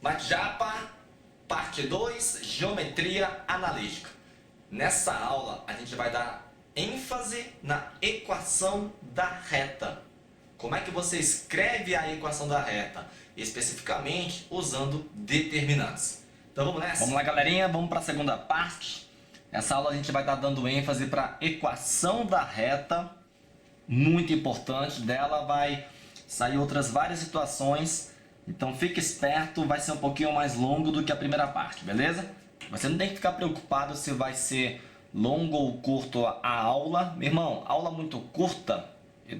Matjapa, parte 2, Geometria Analítica. Nessa aula, a gente vai dar ênfase na equação da reta. Como é que você escreve a equação da reta? Especificamente usando determinantes. Então vamos nessa? Vamos lá, galerinha, vamos para a segunda parte. Nessa aula a gente vai estar dando ênfase para a equação da reta. Muito importante, dela vai sair outras várias situações. Então fique esperto, vai ser um pouquinho mais longo do que a primeira parte, beleza? Você não tem que ficar preocupado se vai ser longo ou curto a aula. Meu irmão, aula muito curta,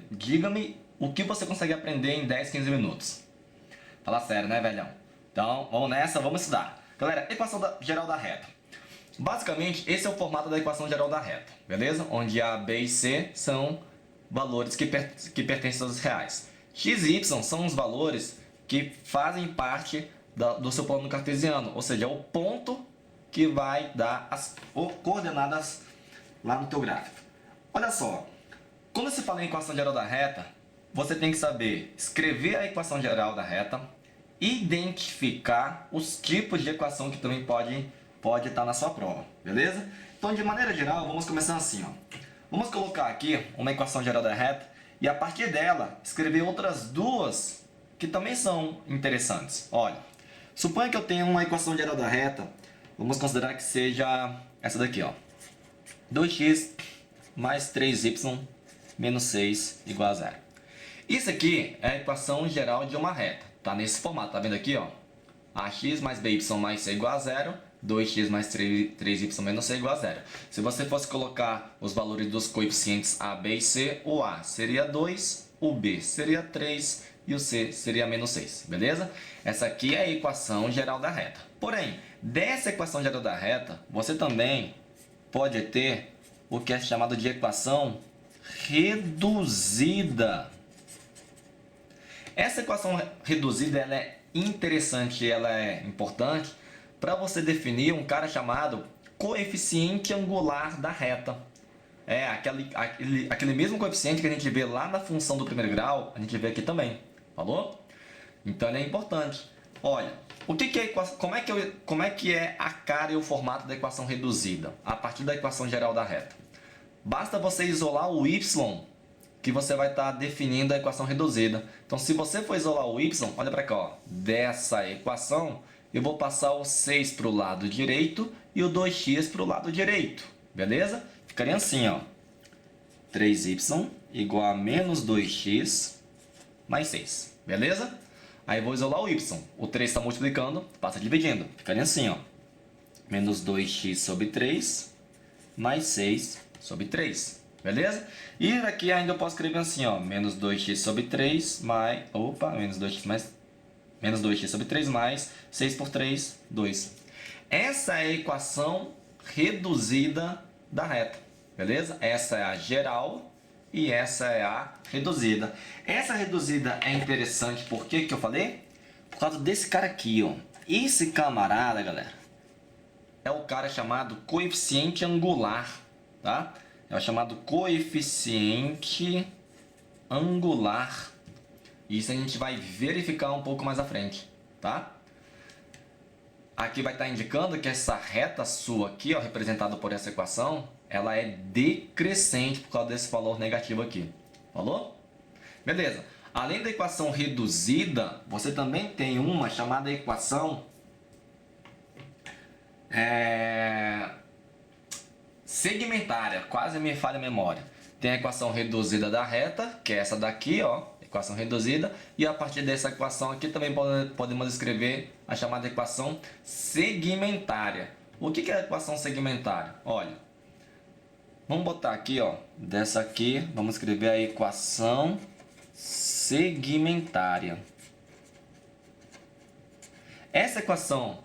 diga-me o que você consegue aprender em 10, 15 minutos. Fala sério, né, velhão? Então, vamos nessa, vamos estudar. Galera, equação geral da reta. Basicamente, esse é o formato da equação geral da reta, beleza? Onde A, B e C são valores que pertencem aos reais. X e Y são os valores que fazem parte do seu plano cartesiano, ou seja, o ponto que vai dar as coordenadas lá no teu gráfico. Olha só, quando se fala em equação geral da reta, você tem que saber escrever a equação geral da reta, identificar os tipos de equação que também pode estar na sua prova, beleza? Então, de maneira geral, vamos começar assim, ó. Vamos colocar aqui uma equação geral da reta e a partir dela escrever outras duas que também são interessantes. Olha, suponha que eu tenha uma equação geral da reta, vamos considerar que seja essa daqui, ó. 2x mais 3y menos 6 igual a 0. Isso aqui é a equação geral de uma reta. Tá nesse formato, tá vendo aqui, ó? ax mais by mais c igual a 0, 2x mais 3y menos c igual a 0. Se você fosse colocar os valores dos coeficientes a, b e c, o a seria 2, o b seria 3 e o c seria menos 6, beleza? Essa aqui é a equação geral da reta. Porém, dessa equação geral da reta, você também pode ter o que é chamado de equação reduzida. Essa equação reduzida ela é interessante, ela é importante para você definir um cara chamado coeficiente angular da reta. É aquele mesmo coeficiente que a gente vê lá na função do primeiro grau, a gente vê aqui também. Falou? Então ele é importante. Olha, como é que é a cara e o formato da equação reduzida a partir da equação geral da reta? Basta você isolar o y que você vai estar definindo a equação reduzida. Então, se você for isolar o y, olha para cá, ó, dessa equação, eu vou passar o 6 para o lado direito e o 2x para o lado direito. Beleza? Ficaria assim, ó. 3y igual a menos 2x mais 6. Beleza? Aí eu vou isolar o y. O 3 está multiplicando, passa dividindo. Ficaria assim, ó. Menos 2x sobre 3 mais 6 sobre 3. Beleza? E aqui ainda eu posso escrever assim, ó, menos 2x sobre 3 mais... Opa, menos 2x sobre 3 mais 6 por 3, 2. Essa é a equação reduzida da reta. Beleza? Essa é a geral e essa é a reduzida. Essa reduzida é interessante por que eu falei? Por causa desse cara aqui, ó. Esse camarada, galera, é o cara chamado coeficiente angular, tá? É o chamado coeficiente angular. Isso a gente vai verificar um pouco mais à frente, tá? Aqui vai estar indicando que essa reta sua aqui, ó, representada por essa equação, ela é decrescente por causa desse valor negativo aqui. Falou? Beleza. Além da equação reduzida, você também tem uma chamada equação segmentária, quase me falha a memória. Tem a equação reduzida da reta, que é essa daqui, ó, equação reduzida, e a partir dessa equação aqui também podemos escrever a chamada equação segmentária. O que é a equação segmentária? Olha, vamos botar aqui, ó, dessa aqui, vamos escrever a equação segmentária. Essa equação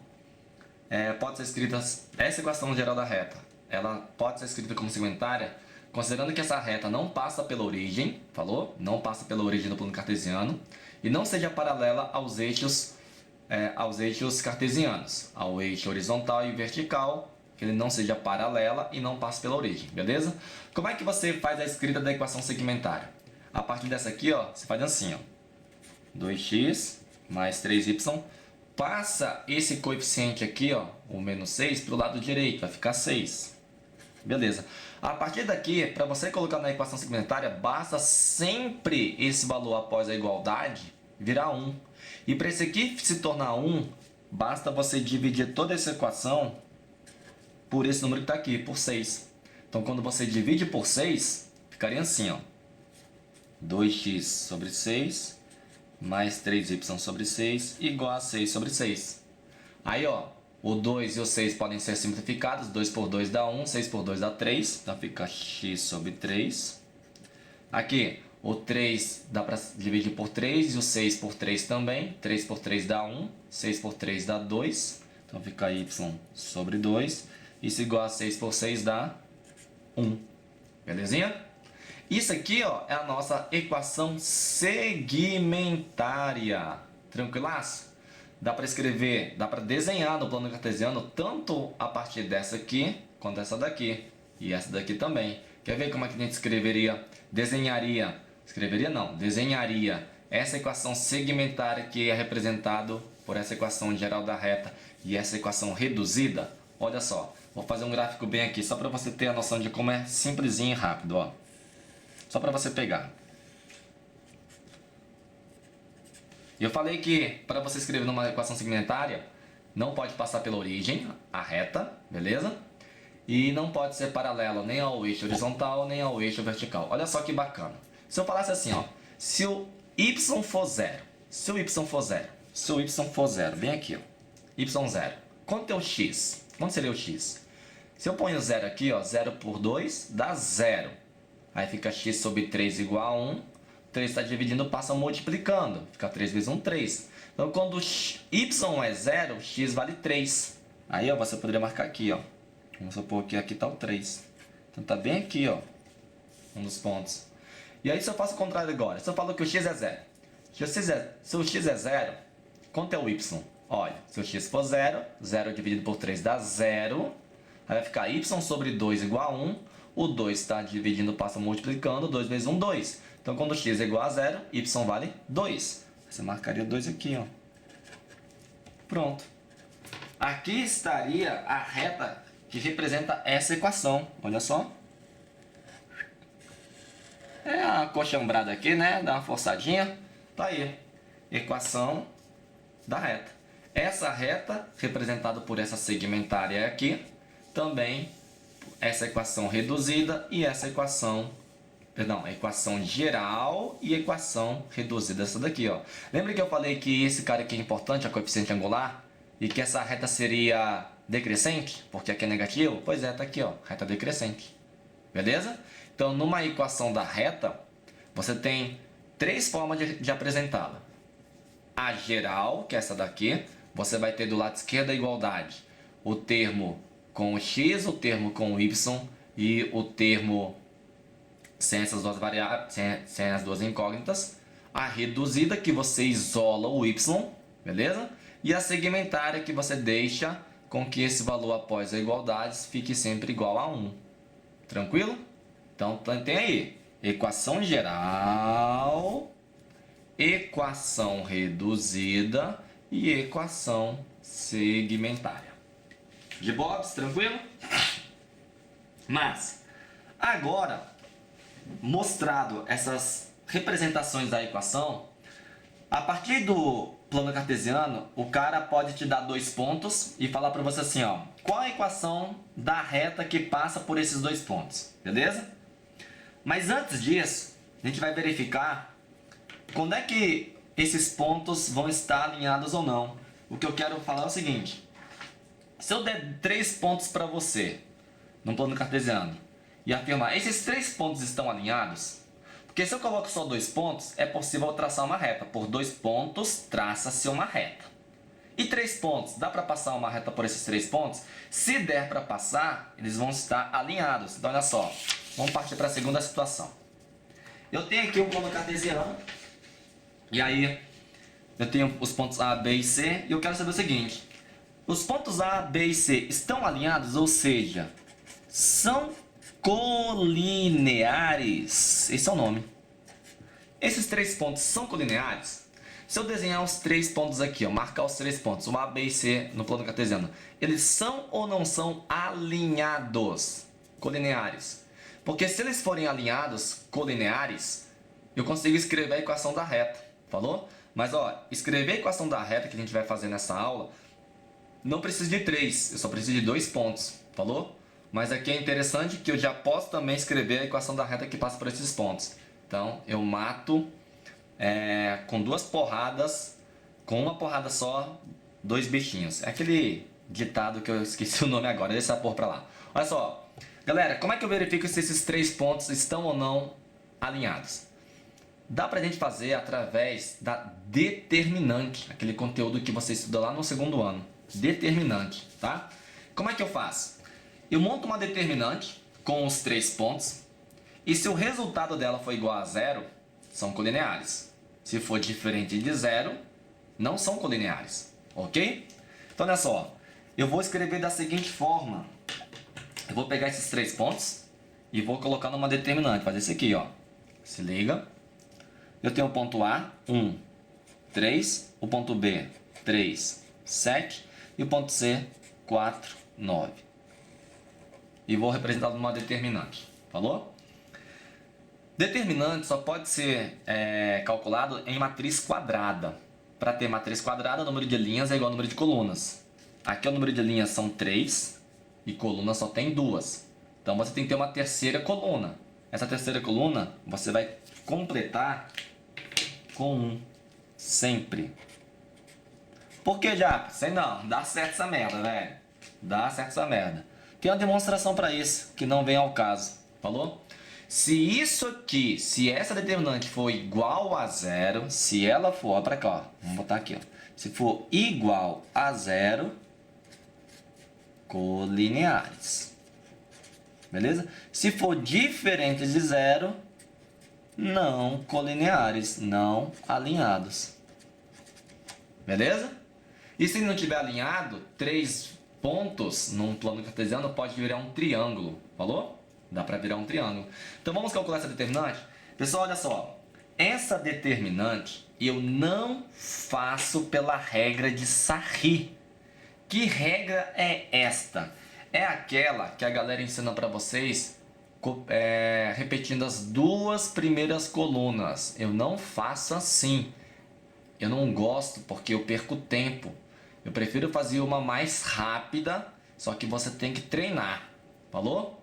pode ser escrita, essa equação geral da reta, ela pode ser escrita como segmentária, considerando que essa reta não passa pela origem, falou? Não passa pela origem do plano cartesiano e não seja paralela aos eixos cartesianos, ao eixo horizontal e vertical, que ele não seja paralela e não passe pela origem, beleza? Como é que você faz a escrita da equação segmentária? A partir dessa aqui, ó, você faz assim, ó, 2x mais 3y passa esse coeficiente aqui, ó, o menos 6, para o lado direito, vai ficar 6. Beleza. A partir daqui, para você colocar na equação segmentária, basta sempre esse valor após a igualdade virar 1. E para esse aqui se tornar 1, basta você dividir toda essa equação por esse número que está aqui, por 6. Então, quando você divide por 6, ficaria assim, ó. 2x sobre 6 mais 3y sobre 6 igual a 6 sobre 6. Aí, ó, o 2 e o 6 podem ser simplificados. 2 por 2 dá 1, 6 por 2 dá 3. Então, fica x sobre 3. Aqui, o 3 dá para dividir por 3 e o 6 por 3 também. 3 por 3 dá 1, 6 por 3 dá 2. Então, fica y sobre 2. Isso igual a 6 por 6 dá 1. Belezinha? Isso aqui, ó, é a nossa equação segmentária. Tranquilaço? Dá para escrever, dá para desenhar no plano cartesiano tanto a partir dessa aqui quanto essa daqui. E essa daqui também. Quer ver como é que a gente escreveria? Desenharia essa equação segmentária que é representado por essa equação geral da reta e essa equação reduzida. Olha só, vou fazer um gráfico bem aqui só para você ter a noção de como é simplesinho e rápido, ó. Só para você pegar. Eu falei que para você escrever numa equação segmentária, não pode passar pela origem, a reta, beleza? E não pode ser paralelo nem ao eixo horizontal, nem ao eixo vertical. Olha só que bacana. Se eu falasse assim, ó, se o y for zero, bem aqui, ó, y0, quanto é o x? Quanto seria o x? Se eu ponho 0 aqui, ó, 0 por 2 dá 0. Aí fica x sobre 3 igual a 1. 3 está dividindo, passa multiplicando. Fica 3 vezes 1, 3. Então, quando y é 0, x vale 3. Aí, ó, você poderia marcar aqui, ó. Vamos supor que aqui está o 3. Então, está bem aqui, ó, um dos pontos. E aí, se eu faço o contrário agora, se eu falo que o x é 0. Se o x é 0, quanto é o y? Olha, se o x for 0, 0 dividido por 3 dá 0. Aí vai ficar y sobre 2 igual a 1. O 2 está dividindo, passa multiplicando. 2 vezes 1, 2. Então, quando x é igual a 0, y vale 2. Você marcaria 2 aqui, ó. Pronto. Aqui estaria a reta que representa essa equação. Olha só. É uma coxambrada aqui, né? Dá uma forçadinha. Tá aí. Equação da reta. Essa reta, representada por essa segmentária aqui, também essa equação reduzida e essa equação, perdão, a equação geral e equação reduzida, essa daqui, ó. Lembra que eu falei que esse cara aqui é importante, a coeficiente angular, e que essa reta seria decrescente, porque aqui é negativo? Pois é, tá aqui, ó, reta decrescente. Beleza? Então, numa equação da reta, você tem três formas de apresentá-la. A geral, que é essa daqui, você vai ter do lado esquerdo a igualdade. O termo com o x, o termo com o y e o termo sem essas duas variáveis, sem as duas incógnitas. A reduzida, que você isola o y, beleza? E a segmentária, que você deixa com que esse valor após a igualdade fique sempre igual a 1. Tranquilo? Então, tem aí equação geral, equação reduzida e equação segmentária. De bobs, tranquilo? Mas, agora, mostrado essas representações da equação, a partir do plano cartesiano, o cara pode te dar 2 pontos e falar para você assim, ó, qual a equação da reta que passa por esses 2 pontos, beleza? Mas antes disso, a gente vai verificar quando é que esses pontos vão estar alinhados ou não. O que eu quero falar é o seguinte: se eu der 3 pontos para você no plano cartesiano e afirmar esses 3 pontos estão alinhados, porque se eu coloco só 2 pontos, é possível traçar uma reta. Por 2 pontos, traça-se uma reta. E 3 pontos, dá para passar uma reta por esses 3 pontos? Se der para passar, eles vão estar alinhados. Então, olha só, vamos partir para a segunda situação. Eu tenho aqui um plano cartesiano, e aí eu tenho os pontos A, B e C, e eu quero saber o seguinte: os pontos A, B e C estão alinhados, ou seja, são colineares. Esse é o nome. Esses 3 pontos são colineares? Se eu desenhar os 3 pontos aqui, ó, marcar os 3 pontos, o A, B e C no plano cartesiano, eles são ou não são alinhados, colineares? Porque se eles forem alinhados, colineares, eu consigo escrever a equação da reta, falou? Mas ó, escrever a equação da reta que a gente vai fazer nessa aula, não preciso de 3, eu só preciso de 2 pontos, falou? Mas aqui é interessante que eu já posso também escrever a equação da reta que passa por esses pontos. Então, eu mato com 2 porradas, com uma porrada só, 2 bichinhos. É aquele ditado que eu esqueci o nome agora, deixa essa porra pra lá. Olha só, galera, como é que eu verifico se esses 3 pontos estão ou não alinhados? Dá pra gente fazer através da determinante, aquele conteúdo que você estuda lá no segundo ano. Determinante, tá? Como é que eu faço? Eu monto uma determinante com os 3 pontos e se o resultado dela for igual a 0, são colineares. Se for diferente de 0, não são colineares, ok? Então olha só, eu vou escrever da seguinte forma. Eu vou pegar esses 3 pontos e vou colocar numa determinante, fazer isso aqui, ó. Se liga. Eu tenho o ponto A, 1, 3, o ponto B, 3, 7 e o ponto C, 4, 9. E vou representar numa determinante, falou? Determinante só pode ser calculado em matriz quadrada. Para ter matriz quadrada, o número de linhas é igual ao número de colunas. Aqui o número de linhas são 3 e colunas só tem 2. Então você tem que ter uma terceira coluna. Essa terceira coluna você vai completar com 1. Sempre. Por que, já? Sei não, dá certo essa merda, velho. Dá certo essa merda. Tem uma demonstração para isso, que não vem ao caso. Falou? Se isso aqui, se essa determinante for igual a 0, se ela for, ó, pra cá, ó, vamos botar aqui, ó. Se for igual a 0, colineares. Beleza? Se for diferente de 0, não colineares, não alinhados. Beleza? E se não tiver alinhado, 3 pontos num plano cartesiano pode virar um triângulo. Falou? Dá para virar um triângulo. Então vamos calcular essa determinante? Pessoal, olha só. Essa determinante eu não faço pela regra de Sarri. Que regra é esta? É aquela que a galera ensina para vocês repetindo as 2 primeiras colunas. Eu não faço assim. Eu não gosto porque eu perco tempo. Eu prefiro fazer uma mais rápida, só que você tem que treinar. Falou?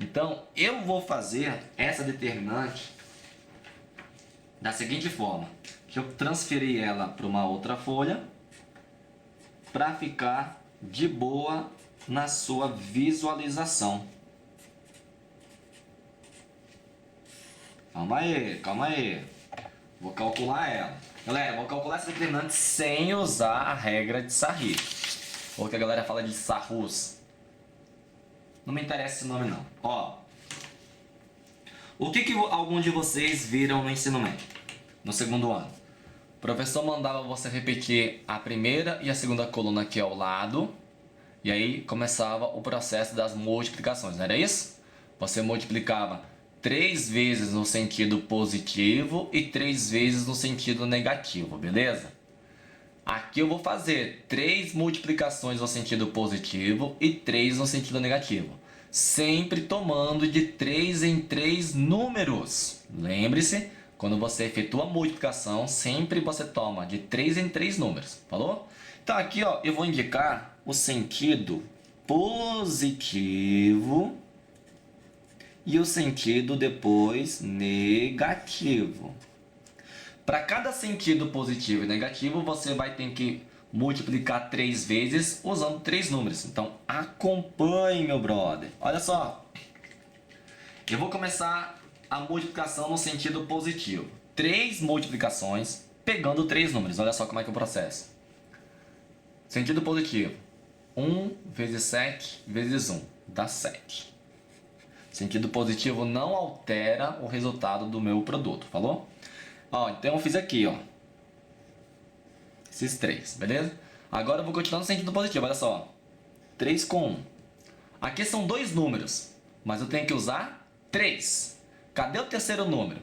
Então, eu vou fazer essa determinante da seguinte forma. Deixa eu transferir ela para uma outra folha para ficar de boa na sua visualização. Calma aí, calma aí. Vou calcular ela. Galera, vou calcular essa determinante sem usar a regra de Sarri. Ou que a galera fala de Sarrus. Não me interessa esse nome não. Ó, o que alguns de vocês viram no ensino médio, no segundo ano? O professor mandava você repetir a primeira e a segunda coluna aqui ao lado. E aí começava o processo das multiplicações, não era isso? Você multiplicava 3 vezes no sentido positivo e 3 vezes no sentido negativo, beleza? Aqui eu vou fazer 3 multiplicações no sentido positivo e 3 no sentido negativo. Sempre tomando de 3 em 3 números. Lembre-se, quando você efetua a multiplicação, sempre você toma de 3 em 3 números. Falou? Então aqui ó, eu vou indicar o sentido positivo e o sentido depois negativo. Para cada sentido positivo e negativo, você vai ter que multiplicar 3 vezes usando 3 números. Então, acompanhe, meu brother. Olha só. Eu vou começar a multiplicação no sentido positivo. 3 multiplicações pegando 3 números. Olha só como é que é o processo. Sentido positivo. 1 vezes 7 vezes 1 dá 7. Sentido positivo não altera o resultado do meu produto. Falou? Ó, então eu fiz aqui, ó. Esses 3, beleza? Agora eu vou continuar no sentido positivo, olha só. 3 com 1. Aqui são 2 números, mas eu tenho que usar 3. Cadê o terceiro número?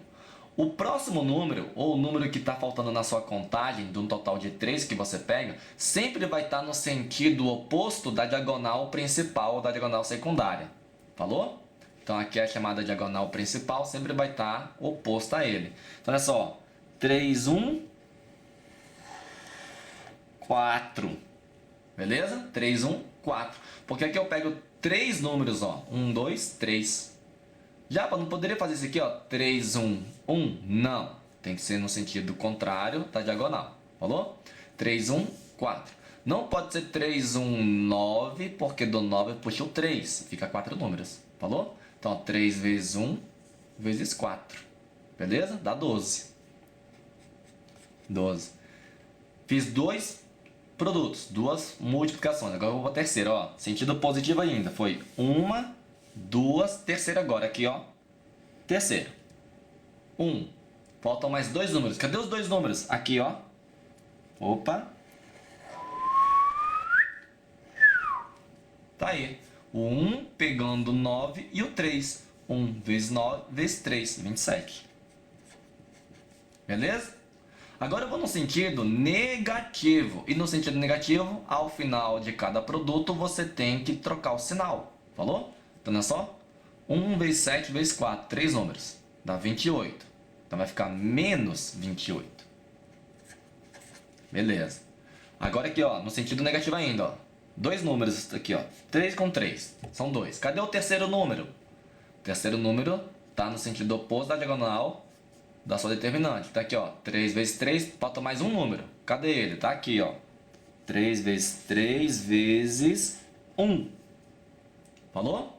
O próximo número, ou o número que está faltando na sua contagem, de um total de 3 que você pega, sempre vai estar no sentido oposto da diagonal principal ou da diagonal secundária. Falou? Então aqui a chamada diagonal principal sempre vai estar oposta a ele. Então olha só, 3, 1, 4. Beleza? 3, 1, 4. Porque aqui eu pego 3 números, ó. 1, 2, 3. Já, não poderia fazer isso aqui, ó, 3, 1, 1? Não. Tem que ser no sentido contrário da diagonal. Falou? 3, 1, 4. Não pode ser 3, 1, 9, porque do 9 eu puxo o 3. Fica 4 números. Falou? Então, 3 vezes 1 vezes 4. Beleza? Dá 12. 12. Fiz 2 produtos, 2 multiplicações. Agora eu vou para a terceira, ó. Sentido positivo ainda. Foi 1, 2, terceira agora. Aqui, ó. Terceira. 1. Faltam mais 2 números. Cadê os 2 números? Aqui, ó. Opa. Tá aí. O 1 pegando 9 e o 3. 1 vezes 9 vezes 3, 27. Beleza? Agora eu vou no sentido negativo. E no sentido negativo, ao final de cada produto, você tem que trocar o sinal. Falou? Então, olha só. 1 vezes 7 vezes 4. 3 números. Dá 28. Então, vai ficar menos 28. Beleza. Agora aqui, ó. No sentido negativo ainda, ó. 2 números aqui, ó. 3 com 3. São 2. Cadê o terceiro número? O terceiro número está no sentido oposto da diagonal da sua determinante. Tá aqui, ó. 3 vezes 3, falta mais um número. Cadê ele? Tá aqui, ó. 3 vezes 3 vezes 1. Falou?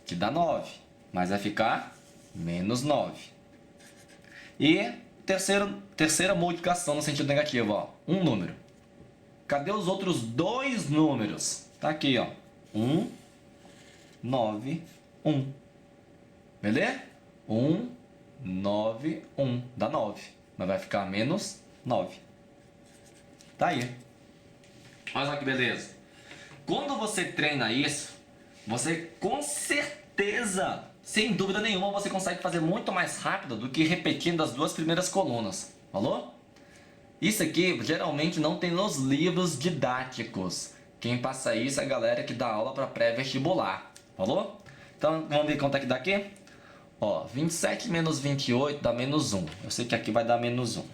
Que dá 9. Mas vai ficar menos 9. E terceira multiplicação no sentido negativo, ó. Um número. Cadê os outros 2 números? Tá aqui, ó. 1, 9, 1. Beleza? 1, 9, 1. Dá 9. Mas vai ficar menos 9. Tá aí. Olha só que beleza. Quando você treina isso, você com certeza, sem dúvida nenhuma, você consegue fazer muito mais rápido do que repetindo as 2 primeiras colunas. Falou? Isso aqui geralmente não tem nos livros didáticos. Quem passa isso é a galera que dá aula para pré-vestibular. Falou? Então vamos ver quanto é que dá aqui? Ó, 27 menos 28 dá menos 1. Eu sei que aqui vai dar menos 1.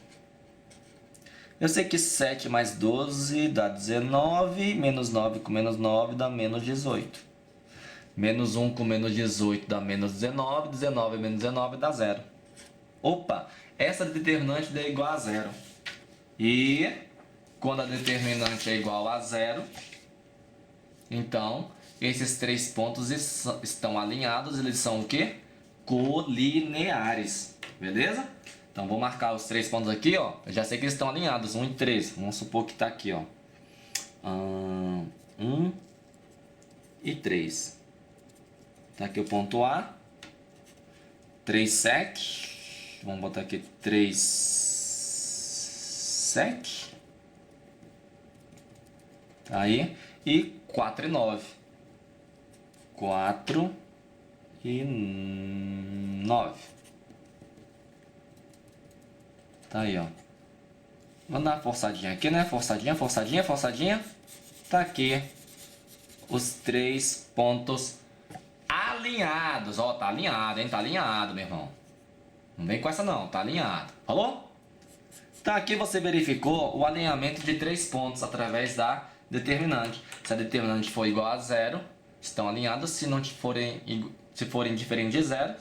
Eu sei que 7 mais 12 dá 19. Menos 9 com menos 9 dá menos 18. Menos 1 com menos 18 dá menos 19. 19 menos 19 dá 0. Opa, essa determinante dá igual a 0. E quando a determinante é igual a 0, então esses 3 pontos estão alinhados. Eles são o quê? Colineares. Beleza? Então vou marcar os 3 pontos aqui, ó. Eu já sei que eles estão alinhados, 1 e 3. Vamos supor que está aqui, ó. 1 e 3. Tá aqui o ponto A. 3, 7. Vamos botar aqui 3, 7. Aí. E 4 e 9. 4 e 9. Tá aí, ó. Vamos dar uma forçadinha aqui, né? Forçadinha, forçadinha, forçadinha. Tá aqui os 3 pontos alinhados. Ó, tá alinhado, hein? Tá alinhado, meu irmão. Não vem com essa não, tá alinhado. Falou? Tá, aqui você verificou o alinhamento de 3 pontos através da determinante. Se a determinante for igual a 0, estão alinhados. Se não forem diferentes de 0,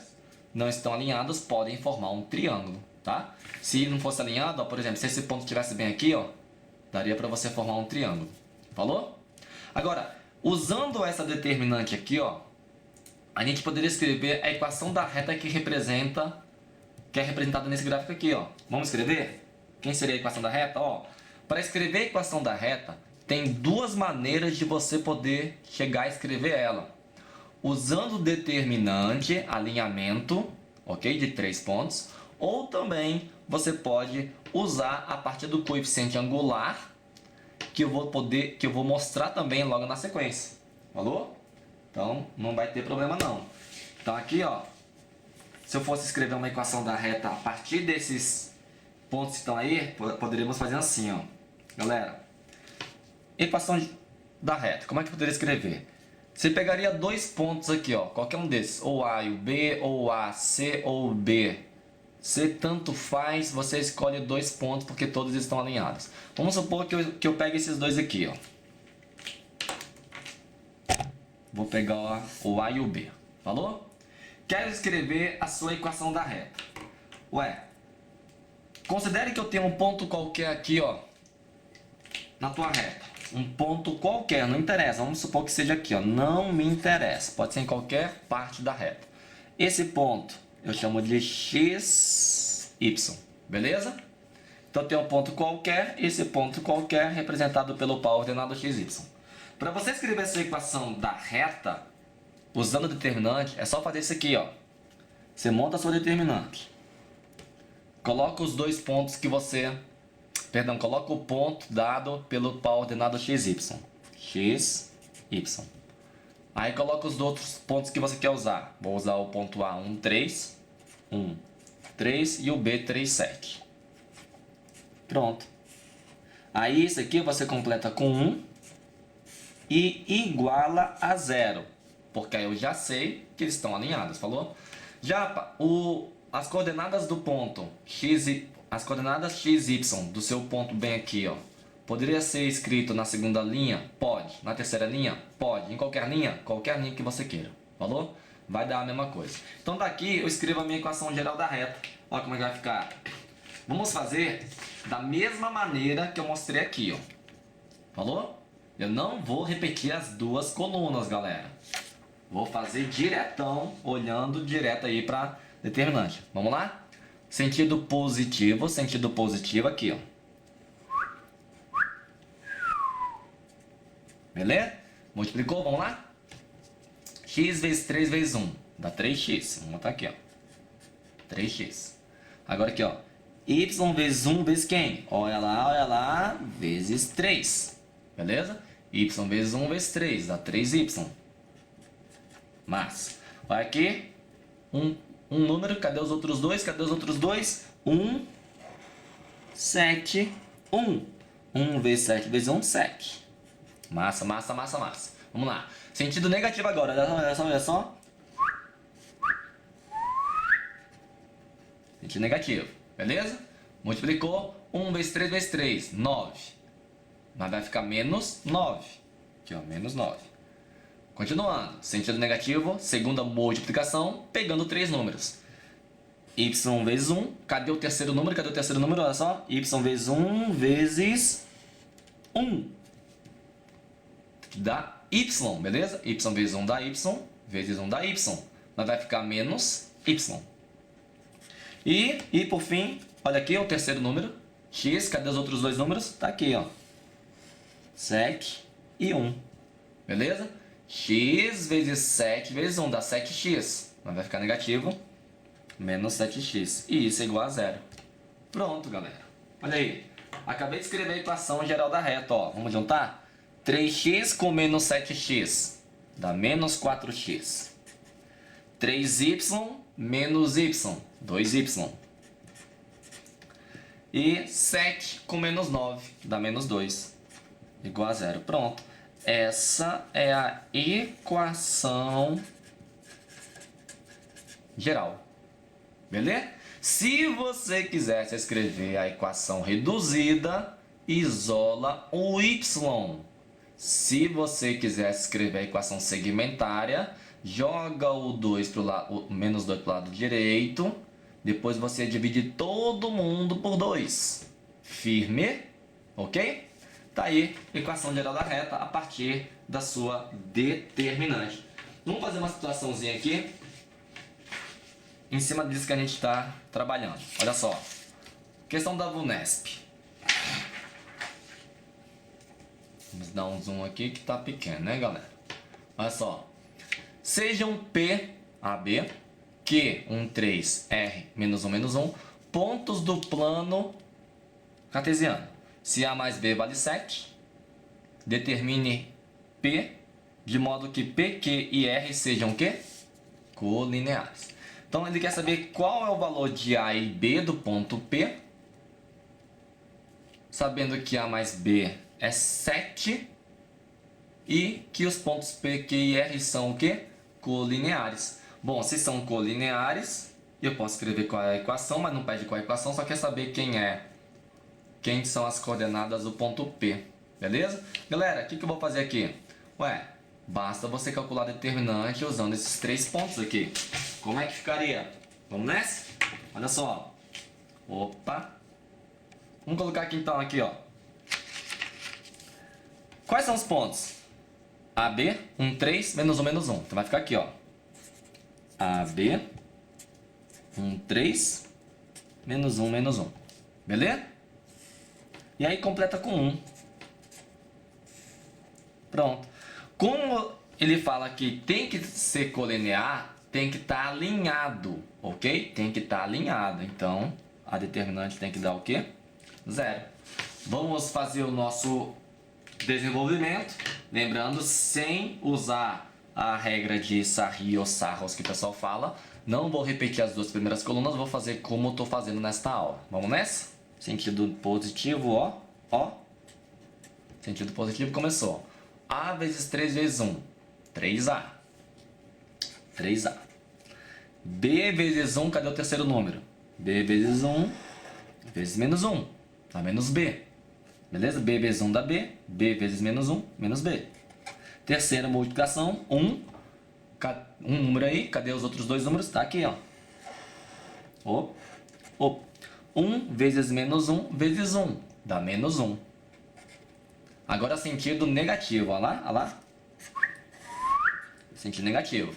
não estão alinhados, podem formar um triângulo, tá? Se não fosse alinhado, ó, por exemplo, se esse ponto estivesse bem aqui, ó, daria para você formar um triângulo. Falou? Agora, usando essa determinante aqui, ó, a gente poderia escrever a equação da reta que é representada nesse gráfico aqui, ó. Vamos escrever? Quem seria a equação da reta? Ó, para escrever a equação da reta, tem 2 maneiras de você poder chegar a escrever ela. Usando o determinante, alinhamento, ok? De 3 pontos. Ou também você pode usar a partir do coeficiente angular, que eu vou mostrar também logo na sequência. Falou? Então não vai ter problema não. Então aqui, ó, se eu fosse escrever uma equação da reta a partir desses pontos que estão aí, poderíamos fazer assim, ó. Galera, equação da reta, como é que eu poderia escrever? Você pegaria dois pontos aqui, ó, qualquer um desses, ou A e o B, ou A, C ou B. C tanto faz, você escolhe dois pontos porque todos estão alinhados. Vamos supor que eu pegue esses dois aqui, ó. Vou pegar ó, o A e o B. Falou? Quero escrever a sua equação da reta. Ué, considere que eu tenho um ponto qualquer aqui, ó, na tua reta. Um ponto qualquer, não interessa. Vamos supor que seja aqui, ó. Não me interessa. Pode ser em qualquer parte da reta. Esse ponto eu chamo de x, y. Beleza? Então tem um ponto qualquer. Esse ponto qualquer representado pelo par ordenado x, y. Para você escrever a sua equação da reta, usando o determinante, é só fazer isso aqui, ó. Você monta a sua determinante. Coloca os dois pontos que você... Perdão, coloca o ponto dado pelo par ordenado x, y. X, y. Aí coloca os outros pontos que você quer usar. Vou usar o ponto A, 1, 3. 1, 3 e o B, 3, 7. Pronto. Aí isso aqui você completa com 1 e iguala a 0. Porque aí eu já sei que eles estão alinhados, falou? Já as coordenadas do ponto x e as coordenadas x, y do seu ponto bem aqui, ó, poderia ser escrito na segunda linha? Pode. Na terceira linha? Pode. Em qualquer linha? Qualquer linha que você queira. Falou? Vai dar a mesma coisa. Então daqui eu escrevo a minha equação geral da reta. Olha como é que vai ficar. Vamos fazer da mesma maneira que eu mostrei aqui, ó. Falou? Eu não vou repetir as duas colunas, galera. Vou fazer diretão, olhando direto aí para determinante. Vamos lá? Sentido positivo aqui, ó. Beleza? Multiplicou, vamos lá? X vezes 3 vezes 1, dá 3x. Vamos botar aqui, ó. 3x. Agora aqui, ó. Y vezes 1 vezes quem? Olha lá, vezes 3. Beleza? Y vezes 1 vezes 3, dá 3y. Mas, olha aqui, um número, cadê os outros dois? 1, 7, 1. 1 vezes 7 vezes 1, 7. Massa. Vamos lá. Sentido negativo agora, olha só. Sentido negativo, beleza? Multiplicou, 1 vezes 3 vezes 3, 9. Mas vai ficar menos 9. Aqui, ó, menos 9. Continuando, sentido negativo, segunda multiplicação, pegando três números. Y vezes 1, cadê o terceiro número? Olha só, y vezes 1 vezes 1. Dá y, beleza? Y vezes 1 dá y, vezes 1 dá y. Mas vai ficar menos y. E por fim, olha aqui o terceiro número, x, cadê os outros dois números? Tá aqui, ó. 7 e 1, beleza? X vezes 7 vezes 1 dá 7x, mas vai ficar negativo, menos 7x, e isso é igual a 0. Pronto, galera. Olha aí, acabei de escrever a equação geral da reta, ó. Vamos juntar? 3x com menos 7x dá menos 4x. 3y menos y, 2y. E 7 com menos 9 dá menos 2, igual a 0. Pronto. Essa é a equação geral. Beleza? Se você quisesse escrever a equação reduzida, isola o y. Se você quisesse escrever a equação segmentária, joga o 2 pro lado, o menos 2 para o lado direito. Depois você divide todo mundo por 2. Firme? Ok? Tá aí, equação geral da reta a partir da sua determinante. Vamos fazer uma situaçãozinha aqui em cima disso que a gente está trabalhando. Olha só, questão da VUNESP. Vamos dar um zoom aqui que tá pequeno, né, galera? Olha só, sejam P, AB, Q, 1, 3, R, menos 1, menos 1, pontos do plano cartesiano. Se A mais B vale 7, determine P de modo que P, Q e R sejam o quê? Colineares. Então ele quer saber qual é o valor de A e B do ponto P, sabendo que A mais B é 7 e que os pontos P, Q e R são o quê? Colineares. Bom, se são colineares, eu posso escrever qual é a equação, mas não pede qual é a equação, só quer saber quem são as coordenadas do ponto P. Beleza? Galera, o que eu vou fazer aqui? Ué, basta você calcular a determinante usando esses 3 pontos aqui. Como é que ficaria? Vamos nessa? Olha só. Opa. Vamos colocar aqui então, aqui ó. Quais são os pontos? AB, 1, 3, menos 1, menos 1. Então vai ficar aqui ó. AB, 1, 3, menos 1, menos 1. Beleza? E aí completa com 1. Pronto. Como ele fala que tem que ser colinear, tem que estar alinhado, ok? Tem que estar alinhado. Então, a determinante tem que dar o quê? 0. Vamos fazer o nosso desenvolvimento. Lembrando, sem usar a regra de Sarri ou Sarros que o pessoal fala. Não vou repetir as 2 primeiras colunas, vou fazer como eu estou fazendo nesta aula. Vamos nessa? Sentido positivo, ó. Ó. Sentido positivo começou. A vezes 3 vezes 1. 3A. 3A. B vezes 1, cadê o terceiro número? B vezes 1 vezes menos 1. Dá menos B. Beleza? B vezes 1 dá B. B vezes menos 1, menos B. Terceira multiplicação, 1. Um número aí, cadê os outros 2 números? Tá aqui, ó. 1 vezes menos 1 vezes 1. Dá menos 1. Agora sentido negativo, olha lá, olha lá. Sentido negativo.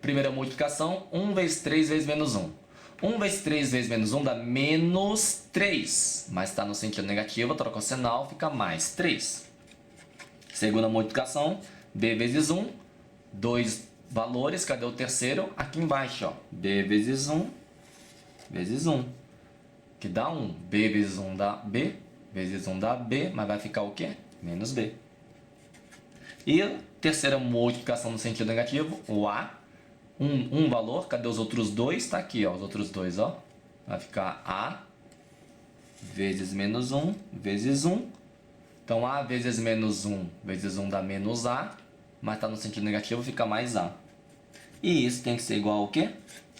Primeira multiplicação, 1 vezes 3 vezes menos 1. 1 vezes 3 vezes menos 1 dá menos 3. Mas está no sentido negativo, troca o sinal, fica mais 3. Segunda multiplicação, B vezes 1. 2 valores, cadê o terceiro? Aqui embaixo, ó. B vezes 1 vezes 1. Que dá 1. B vezes 1 dá B. Vezes 1 dá B, mas vai ficar o quê? Menos B. E terceira multiplicação no sentido negativo, o A. Um valor, cadê os outros 2? Tá aqui, ó, os outros 2, ó. Vai ficar A vezes menos 1 vezes 1. Então, A vezes menos 1 vezes 1 dá menos A. Mas tá no sentido negativo, fica mais A. E isso tem que ser igual ao quê?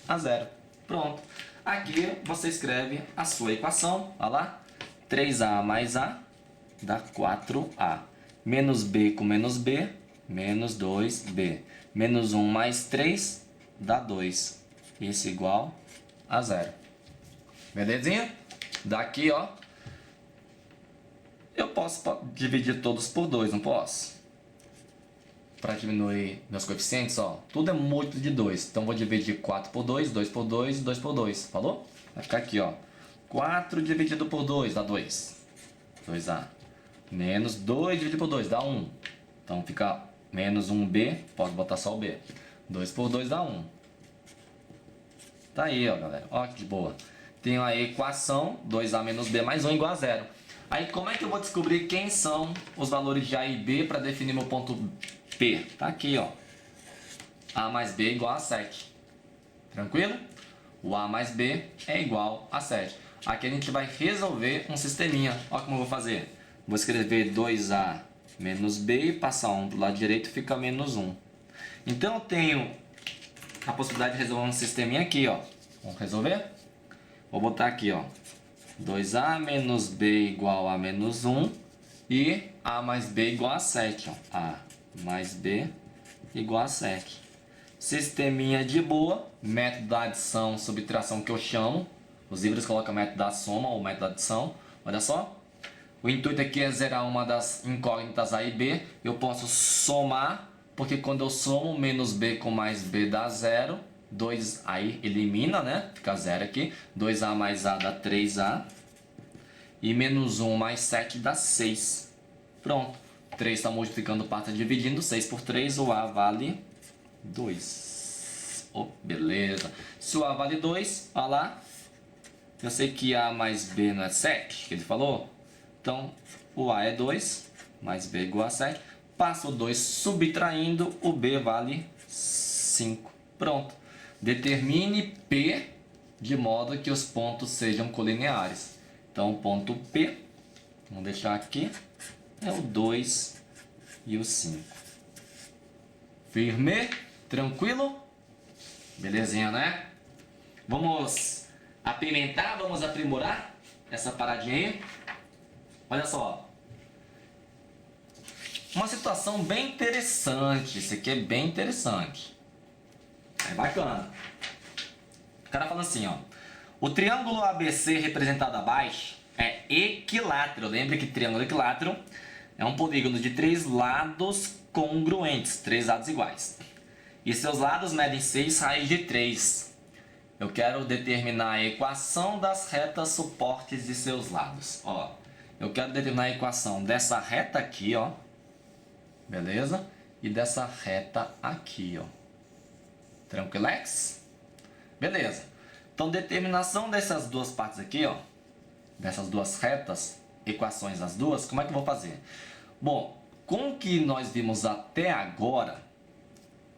A 0. Pronto. Aqui você escreve a sua equação. Olha lá. 3A mais A dá 4A. Menos B com menos B, menos 2B. Menos 1 mais 3 dá 2. Isso igual a 0. Belezinha? Daqui, ó. Eu posso dividir todos por 2, não posso? Para diminuir meus coeficientes, ó. Tudo é múltiplo de 2. Então, vou dividir 4 por 2, 2 por 2, 2 por 2. Falou? Vai ficar aqui, ó. 4 dividido por 2 dá 2. 2A. Menos 2 dividido por 2 dá 1. Então, fica menos 1B. Pode botar só o B. 2 por 2 dá 1. Tá aí, ó, galera. Ó, que boa. Tenho a equação 2A menos B mais 1 igual a 0. Aí, como é que eu vou descobrir quem são os valores de A e B para definir meu ponto P? Tá aqui, ó. A mais B é igual a 7. Tranquilo? O A mais B é igual a 7. Aqui a gente vai resolver um sisteminha. Olha como eu vou fazer. Vou escrever 2A menos B e passar 1 para o lado direito, fica menos 1. Então eu tenho a possibilidade de resolver um sisteminha aqui, ó. Vamos resolver? Vou botar aqui, ó. 2A menos B igual a menos 1 e A mais B igual a 7, ó. A mais B igual a 7. Sisteminha de boa, método da adição, subtração que eu chamo. Os livros colocam método da soma ou método da adição. Olha só. O intuito aqui é zerar uma das incógnitas A e B. Eu posso somar, porque quando eu somo menos B com mais B dá 0. 2 aí elimina, né? Fica 0 aqui. 2A mais A dá 3A. E menos 1 mais 7 dá 6. Pronto. 3 está multiplicando, parte dividindo. 6 por 3, o A vale 2. Oh, beleza. Se o A vale 2, olha lá. Eu sei que A mais B não é 7, que ele falou. Então, o A é 2, mais B igual a 7. Passo o 2 subtraindo, o B vale 5. Pronto. Determine P de modo que os pontos sejam colineares. Então, o ponto P, vamos deixar aqui, é o 2 e o 5. Firme? Tranquilo? Belezinha, né? Vamos apimentar, vamos aprimorar essa paradinha aí. Olha só. Uma situação bem interessante. Isso aqui é bem interessante. É bacana. O cara fala assim, ó. O triângulo ABC representado abaixo é equilátero. Lembre que triângulo equilátero é um polígono de 3 lados congruentes, 3 lados iguais. E seus lados medem 6 raiz de 3. Eu quero determinar a equação das retas suportes de seus lados. Ó, eu quero determinar a equação dessa reta aqui, ó. Beleza? E dessa reta aqui, ó. Tranquilex? Beleza. Então, determinação dessas duas partes aqui, ó. Dessas duas retas, equações das duas, como é que eu vou fazer? Bom, com o que nós vimos até agora,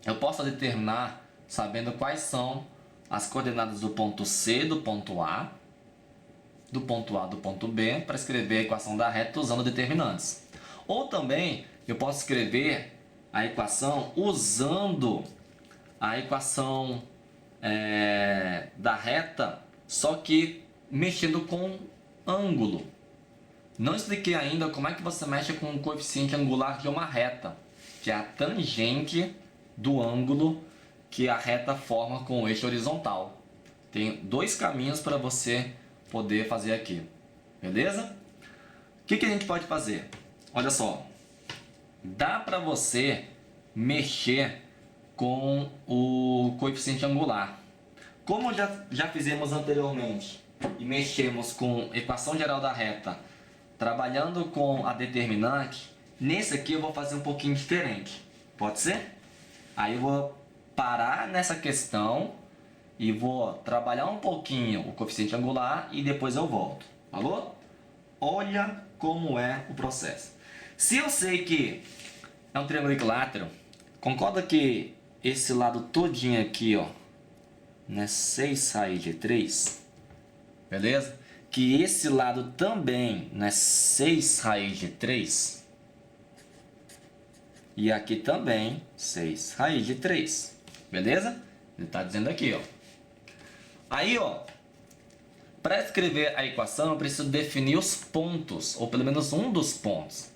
eu posso determinar sabendo quais são as coordenadas do ponto C, do ponto A, do ponto B, para escrever a equação da reta usando determinantes. Ou também, eu posso escrever a equação usando a equação da reta, só que mexendo com ângulo. Não expliquei ainda como é que você mexe com o coeficiente angular de uma reta, que é a tangente do ângulo que a reta forma com o eixo horizontal. Tem 2 caminhos para você poder fazer aqui. Beleza? O que a gente pode fazer? Olha só. Dá para você mexer com o coeficiente angular. Como já fizemos anteriormente e mexemos com a equação geral da reta, trabalhando com a determinante, nesse aqui eu vou fazer um pouquinho diferente. Pode ser? Aí eu vou parar nessa questão e vou trabalhar um pouquinho o coeficiente angular e depois eu volto. Falou? Olha como é o processo. Se eu sei que é um triângulo equilátero, concorda que esse lado todinho aqui, ó, né, 6 raiz de 3, beleza? Que esse lado também, né, 6 raiz de 3, e aqui também 6 raiz de 3, beleza? Ele está dizendo aqui, ó. Aí, ó, para escrever a equação eu preciso definir os pontos, ou pelo menos um dos pontos.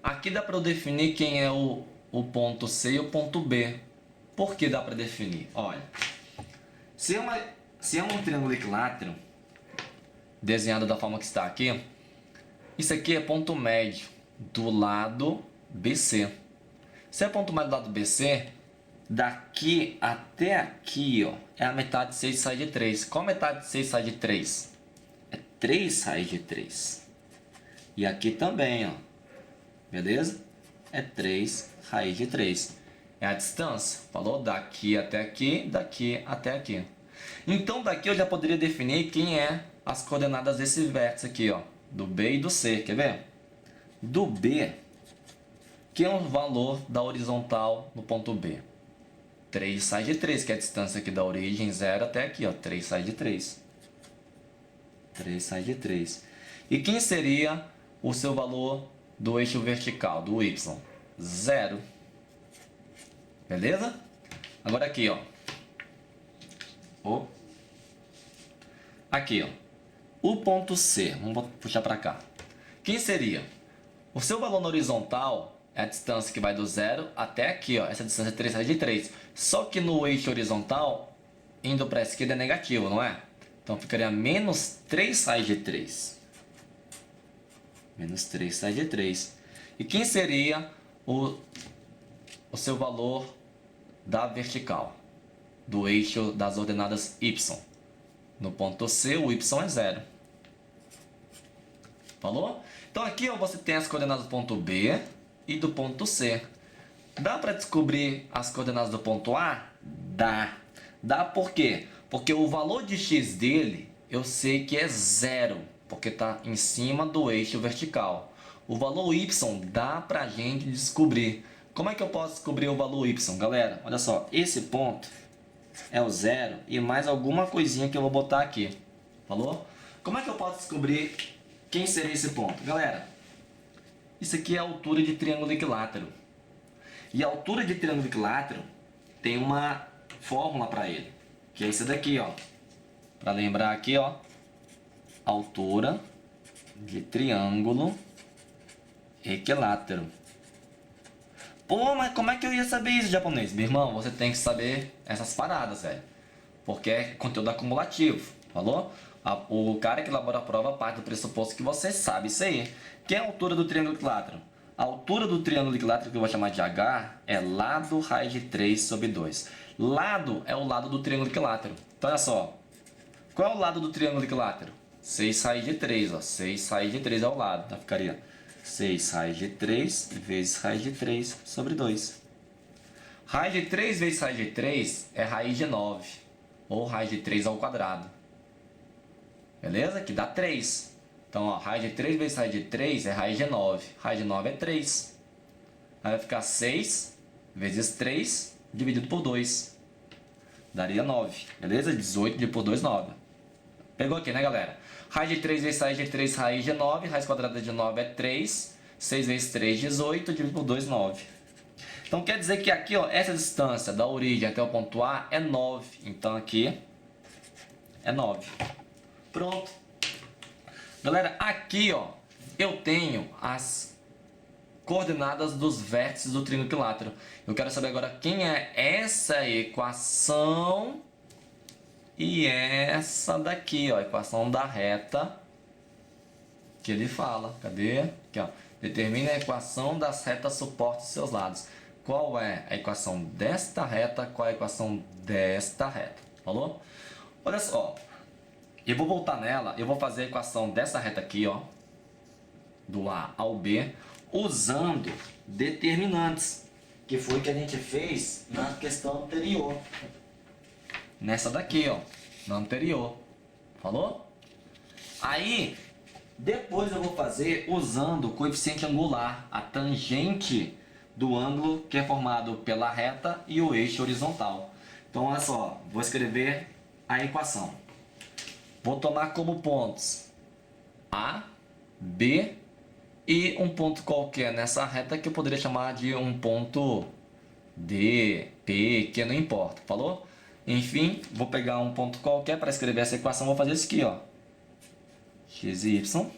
Aqui dá para eu definir quem é o ponto C e o ponto B. Por que dá para definir? Olha, se é um triângulo equilátero, desenhado da forma que está aqui, isso aqui é ponto médio do lado BC. Se é ponto médio do lado BC, daqui até aqui, ó, é a metade de 6 raiz de 3. Qual metade de 6 raiz de 3? É 3 raiz de 3. E aqui também, ó. Beleza? É 3 raiz de 3. É a distância. Falou? Daqui até aqui, daqui até aqui. Então, daqui eu já poderia definir quem é as coordenadas desse vértice aqui, ó. Do B e do C. Quer ver? Do B, que é o valor da horizontal no ponto B. 3 raiz de 3, que é a distância aqui da origem 0 até aqui, ó. 3 raiz de 3. 3 raiz de 3. E quem seria o seu valor do eixo vertical, do Y? 0. Beleza? Agora aqui, ó. Aqui, ó. O ponto C. Vamos puxar para cá. Quem seria? O seu valor na horizontal é a distância que vai do 0 até aqui, ó. Essa distância é 3 raiz de 3. Só que no eixo horizontal, indo para a esquerda é negativo, não é? Então ficaria menos 3 raiz de 3. Menos 3 raiz de 3. E quem seria o seu valor da vertical? Do eixo das ordenadas Y. No ponto C, o Y é 0. Falou? Então aqui, ó, você tem as coordenadas do ponto B e do ponto C. Dá para descobrir as coordenadas do ponto A? Dá. Dá por quê? Porque o valor de x dele, eu sei que é 0, porque está em cima do eixo vertical. O valor y dá para a gente descobrir. Como é que eu posso descobrir o valor y, galera? Olha só, esse ponto é o zero e mais alguma coisinha que eu vou botar aqui. Falou? Como é que eu posso descobrir quem seria esse ponto? Galera, isso aqui é a altura de triângulo equilátero. E a altura de triângulo equilátero tem uma fórmula para ele, que é isso daqui, ó. Para lembrar aqui, ó, altura de triângulo equilátero. Pô, mas como é que eu ia saber isso, japonês? Meu irmão, você tem que saber essas paradas, velho. Porque é conteúdo acumulativo, falou? O cara que elabora a prova parte do pressuposto que você sabe isso aí. Que é a altura do triângulo equilátero? A altura do triângulo equilátero, que eu vou chamar de H, é lado raiz de 3 sobre 2. Lado é o lado do triângulo equilátero. Então, olha só. Qual é o lado do triângulo equilátero? 6 raiz de 3, ó. 6 raiz de 3 é o lado, tá? Ficaria 6 raiz de 3 vezes raiz de 3 sobre 2. Raiz de 3 vezes raiz de 3 é raiz de 9. Ou raiz de 3 ao quadrado. Beleza? Que dá 3. Então, ó, raiz de 3 vezes raiz de 3 é raiz de 9. Raiz de 9 é 3. Aí vai ficar 6 vezes 3 dividido por 2. Daria 9. Beleza? 18 dividido por 2, 9. Pegou aqui, né, galera? Raiz de 3 vezes raiz de 3, raiz de 9. Raiz quadrada de 9 é 3. 6 vezes 3, 18. Dividido por 2, 9. Então, quer dizer que aqui, ó, essa distância da origem até o ponto A é 9. Então, aqui é 9. Pronto. Galera, aqui, ó, eu tenho as coordenadas dos vértices do triângulo equilátero. Eu quero saber agora quem é essa equação e essa daqui, ó, a equação da reta que ele fala. Cadê? Aqui, ó. Determine a equação das retas suportes de seus lados. Qual é a equação desta reta? Qual é a equação desta reta? Falou? Olha só. Eu vou voltar nela, eu vou fazer a equação dessa reta aqui, ó, do A ao B, usando determinantes, que foi o que a gente fez na questão anterior. Nessa daqui, ó, na anterior. Falou? Aí, depois eu vou fazer usando o coeficiente angular, a tangente do ângulo que é formado pela reta e o eixo horizontal. Então, olha só, vou escrever a equação. Vou tomar como pontos A, B e um ponto qualquer nessa reta que eu poderia chamar de um ponto D, P, que não importa, falou? Enfim, vou pegar um ponto qualquer para escrever essa equação, vou fazer isso aqui, ó. X e Y,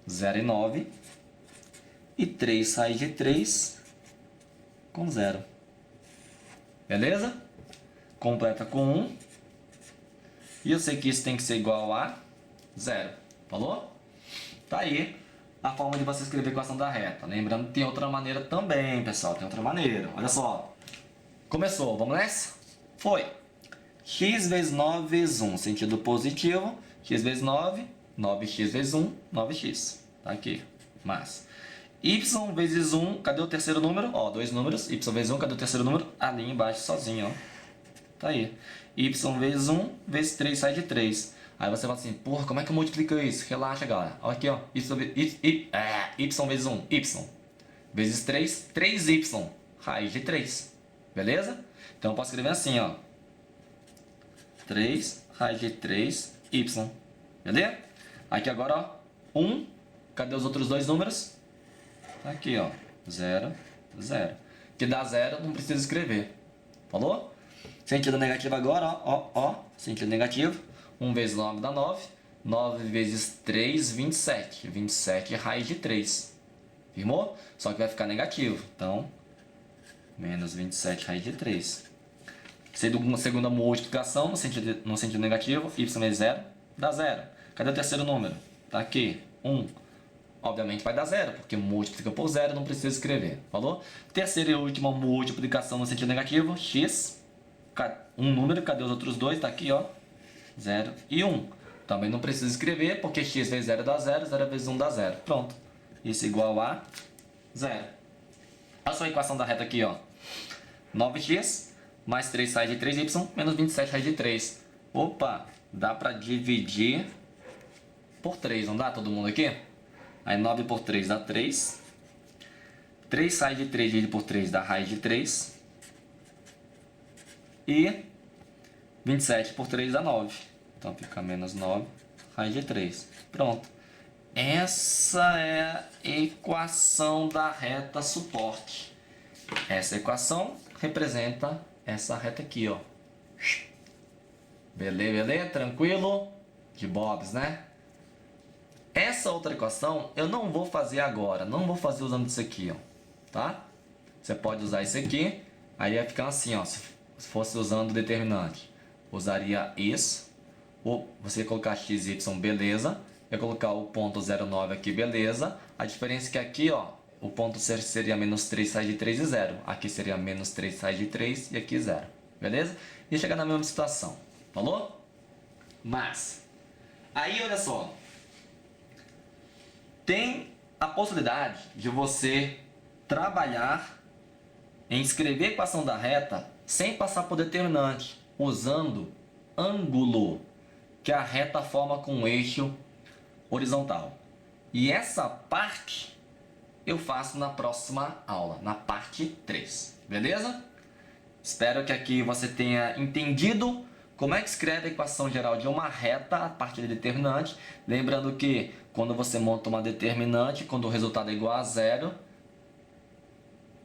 0 e 9 e 3 raiz de 3 com 0. Beleza? Completa com 1. E eu sei que isso tem que ser igual a 0. Falou? Tá aí a forma de você escrever a equação da reta. Lembrando que tem outra maneira também, pessoal. Tem outra maneira. Olha só. Começou. Vamos nessa? Foi. X vezes 9 vezes 1. Sentido positivo. X vezes 9. 9x vezes 1. 9x. Tá aqui. Mas. Y vezes 1. Cadê o terceiro número? Ó, dois números. Y vezes 1. Cadê o terceiro número? Ali embaixo sozinho, ó. Tá aí. Y vezes 1 vezes 3 sai de 3. Aí você fala assim, porra, como é que eu multiplico isso? Relaxa, galera. Olha aqui, ó. Y vezes 1, Y. Vezes 3, 3y. Raiz de 3. Beleza? Então eu posso escrever assim, ó. 3 raiz de 3y. Beleza? Aqui agora, ó. 1. Cadê os outros dois números? Aqui, ó. 0, 0. Que dá 0, não precisa escrever. Falou? Sentido negativo agora, ó. Sentido negativo. 1 vezes 9 dá 9. 9 vezes 3, 27. 27 raiz de 3. Firmou? Só que vai ficar negativo. Então, menos 27 raiz de 3. Segunda multiplicação, no sentido negativo. Y vezes 0 dá 0. Cadê o terceiro número? Tá aqui. 1. Obviamente vai dar 0, porque multiplica por 0, não precisa escrever. Falou? Terceira e última multiplicação no sentido negativo. X. Um número, cadê os outros dois? Tá aqui, ó. 0 e 1. Também não precisa escrever, porque x vezes 0 dá 0, 0 vezes 1 dá 0. Pronto. Isso é igual a 0. A sua equação da reta aqui, ó. 9x mais 3 raiz de 3y menos 27 raiz de 3. Opa, dá pra dividir por 3, não dá todo mundo aqui? Aí 9 por 3 dá 3. 3 raiz de 3 dividido por 3 dá raiz de 3. E 27 por 3 dá 9. Então fica menos 9 raiz de 3. Pronto. Essa é a equação da reta suporte. Essa equação representa essa reta aqui, ó. Beleza? Tranquilo? De bobs, né? Essa outra equação eu não vou fazer agora. Não vou fazer usando isso aqui, ó. Tá? Você pode usar isso aqui. Aí ia ficar assim, ó. Se fosse usando o determinante, usaria isso. Ou você ia colocar x, y, beleza. Ia colocar o ponto 0,9 aqui, beleza. A diferença é que aqui, ó, o ponto seria menos 3 raiz de 3 e 0. Aqui seria menos 3 raiz de 3 e aqui 0. Beleza? E chegar na mesma situação. Falou? Mas, aí olha só. Tem a possibilidade de você trabalhar em escrever a equação da reta sem passar por determinante, usando ângulo, que a reta forma com um eixo horizontal. E essa parte eu faço na próxima aula, na parte 3. Beleza? Espero que aqui você tenha entendido como é que escreve a equação geral de uma reta a partir de determinante. Lembrando que quando você monta uma determinante, quando o resultado é igual a 0,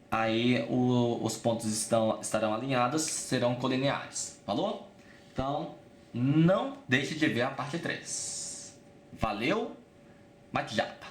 aí os pontos estarão alinhados, serão colineares. Falou? Então, não deixe de ver a parte 3. Valeu, Matjapa!